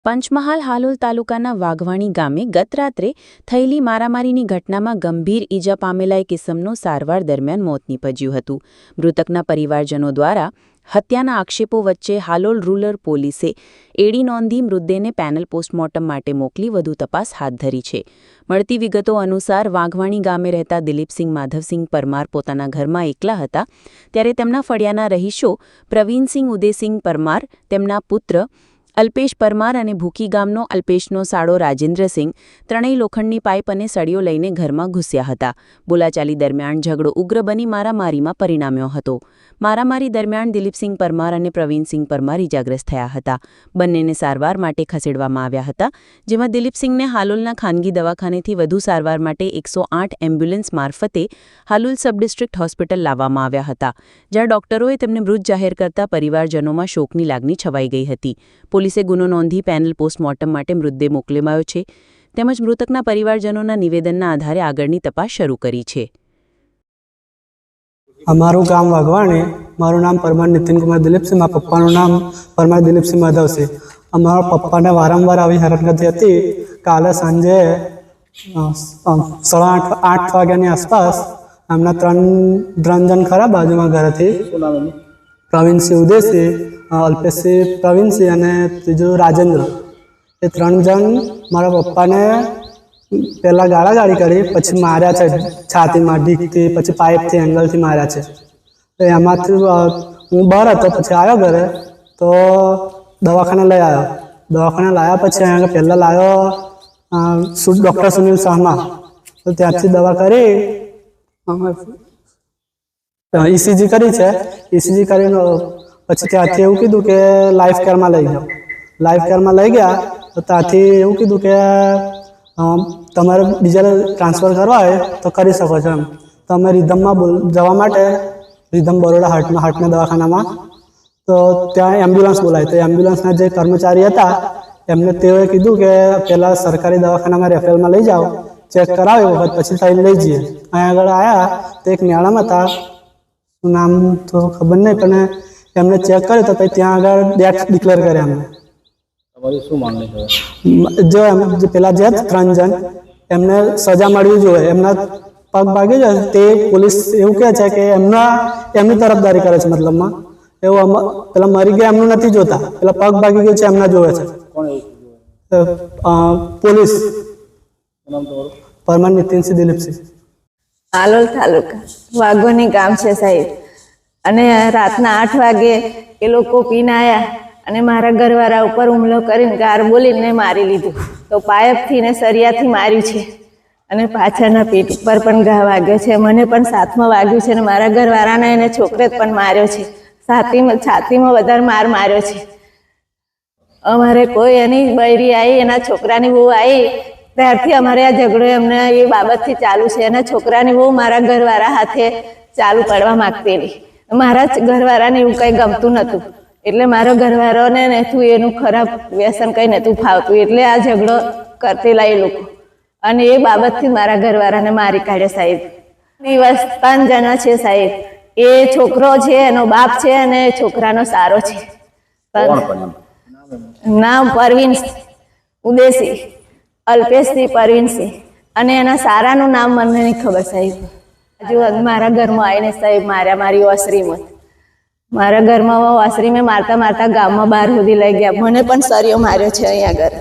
પંચમહાલ હાલોલ તાલુકાના વાઘવાણી ગામે ગત રાત્રે થયેલી મારામારીની ઘટનામાં ગંભીર ઈજા પામેલા એક ઇસમનું સારવાર દરમિયાન મોત નીપજ્યું હતું. મૃતકના પરિવારજનો દ્વારા હત્યાના આક્ષેપો વચ્ચે હાલોલ રૂરલ પોલીસે એડી નોંધી મૃતદેહને પેનલ પોસ્ટમોર્ટમ માટે મોકલી વધુ તપાસ હાથ ધરી છે. મળતી વિગતો અનુસાર વાઘવાણી ગામે રહેતા દિલીપસિંહ માધવસિંહ પરમાર પોતાના ઘરમાં એકલા હતા ત્યારે તેમના ફળિયાના રહીશો પ્રવીણસિંહ ઉદયસિંહ પરમાર, તેમના પુત્ર અલ્પેશ પરમાર અને ભૂકી ગામનો અલ્પેશનો સાળો રાજેન્દ્રસિંહ ત્રણેય લોખંડની પાઇપ અને સળીઓ લઈને ઘરમાં ઘૂસ્યા હતા. બોલાચાલી દરમિયાન ઝઘડો ઉગ્ર બની મારામારીમાં પરિણામ્યો હતો. મારામારી દરમિયાન દિલીપસિંહ પરમાર અને પ્રવીણસિંહ પરમાર ઇજાગ્રસ્ત થયા હતા. બંનેને સારવાર માટે ખસેડવામાં આવ્યા હતા, જેમાં દિલીપસિંહને હાલોલના ખાનગી દવાખાનેથી વધુ સારવાર માટે 108 એમ્બ્યુલન્સ મારફતે હાલોલ સબ ડિસ્ટ્રિક્ટ હોસ્પિટલ લાવવામાં આવ્યા હતા, જ્યાં ડોક્ટરોએ તેમને મૃત જાહેર કરતા પરિવારજનોમાં શોકની લાગણી છવાઈ ગઈ હતી. પોલીસે ગુનો નોંધી પેનલ પોસ્ટમોર્ટમ માટે મૃતદેહ મોકલવાયો છે, તેમજ મૃતકના પરિવારજનોના નિવેદનના આધારે આગળની તપાસ શરૂ કરી છે. અમારું ગામ વાઘવાણી, મારું નામ પરમાર નીતિનકુમાર દિલીપસિંહ, મારા પપ્પાનું નામ પરમાર દિલીપસિંહ માધવસિંહ. અમારા પપ્પાને વારંવાર આવી હેરાનગતિ હતી. કાલે સાંજે 8:30 વાગ્યાની આસપાસ એમના ત્રણ જણ ખરા બાજુમાં ઘરેથી, પ્રવીણસિંહ ઉદયસિંહ, અલ્પેશસિંહ પ્રવીણસિંહ અને ત્રીજું રાજેન્દ્ર, એ ત્રણ જણ મારા પપ્પાને પહેલાં ગાળાગાળી કરી, પછી માર્યા છે છાતીમાં ઢીકથી, પછી પાઇપથી એંગલથી માર્યા છે. એમાંથી હું બહાર હતો, પછી આવ્યો ઘરે તો દવાખાને લઈ આવ્યો. દવાખાને લાવ્યા પછી અહીંયા પહેલાં લાવ્યો ડૉક્ટર સુનિલ શર્મા, તો ત્યાંથી દવા કરી ECG કરી છે. ECG કરીને પછી ત્યાંથી એવું કીધું કે લાઈફ કેરમાં લઈ જાઓ. લાઈફ કેરમાં લઈ ગયા તો ત્યાંથી એવું કીધું કે તમારે બીજા ટ્રાન્સફર કરવા હોય તો કરી શકો છો એમ. તો અમે રિધમમાં જવા માટે રિધમ બરોડા હાર્ટના દવાખાનામાં, તો ત્યાં એમ્બ્યુલન્સ બોલાવી. તો એમ્બ્યુલન્સના જે કર્મચારી હતા એમને તેઓએ કીધું કે પહેલાં સરકારી દવાખાનામાં રેફરલમાં લઈ જાઓ, ચેક કરાવ્યો વખત પછી થઈને લઈ જઈએ. અહીંયા આગળ આવ્યા તો એક મેડમ હતા, નામ તો ખબર નહીં, પણ એમને ચેક કર્યું તો પછી ત્યાં આગળ ડેથ ડિક્લેર કર્યા. એમને જો પેલા જે ત્રણ જણ એમને સજા મળવી જોઈએ, એમના પગ ભાગી જાય તે પોલીસ એવું કહે છે કે એમની તરફદારી કરે છે. મતલબમાં એવું પેલા મરી ગયા એમનું નથી જોતા, પેલા પગ ભાગી ગયું છે એમના જોવે છે પોલીસ. પરમાર નીતિનસિંહ દિલીપસિંહ, હાલોલ તાલુકા વાઘોની ગામ છે સાહેબ. અને રાતના 8 વાગે એ લોકો પીને આવ્યા અને મારા ઘરવાળા ઉપર હુમલો કરીને ગાર બોલીને મારી લીધું. તો પાઇપથી ને સરિયાથી માર્યું છે અને પાછળના પેટ ઉપર પણ ઘા વાગ્યો છે. મને પણ સાથમાં વાગ્યું છે અને મારા ઘરવાળાને એને છોકરે પણ માર્યો છે. છાતીમાં વધારે માર્યો છે. અમારે કોઈ એની બૈરી આવી, એના છોકરાની બહુ આવી, ત્યારથી અમારે આ ઝઘડો એમને એ બાબતથી ચાલુ છે. એના છોકરાની બહુ મારા ઘરવાળા હાથે ચાલુ કરવા માગતેલી. મારા ઘરવાળાને એવું કંઈ ગમતું નહોતું, એટલે મારો ઘરવાળાને નહોતું એનું ખરાબ વ્યસન કંઈ નહોતું ફાવતું, એટલે આ ઝઘડો કરતેલા એ લોકો. અને એ બાબતથી મારા ઘરવાળાને મારી કાઢ્યો સાહેબ. દિવસ 3 જણા છે સાહેબ. એ છોકરો છે, એનો બાપ છે અને છોકરાનો સારો છે. નામ પરવીન ઉદયસિંહ, અલ્પેશસિંહ પરવીનસિંહ, અને એના સારાનું નામ મને નહીં ખબર સાહેબ. હજુ મારા ઘરમાં આવીને સાહેબ મારી ઓસરીમાં, મારા ઘરમાં ઓસરી મેં મારતા ગામમાં બહાર સુધી લઈ ગયા. મને પણ સરિયો માર્યો છે અહીંયા આગળ.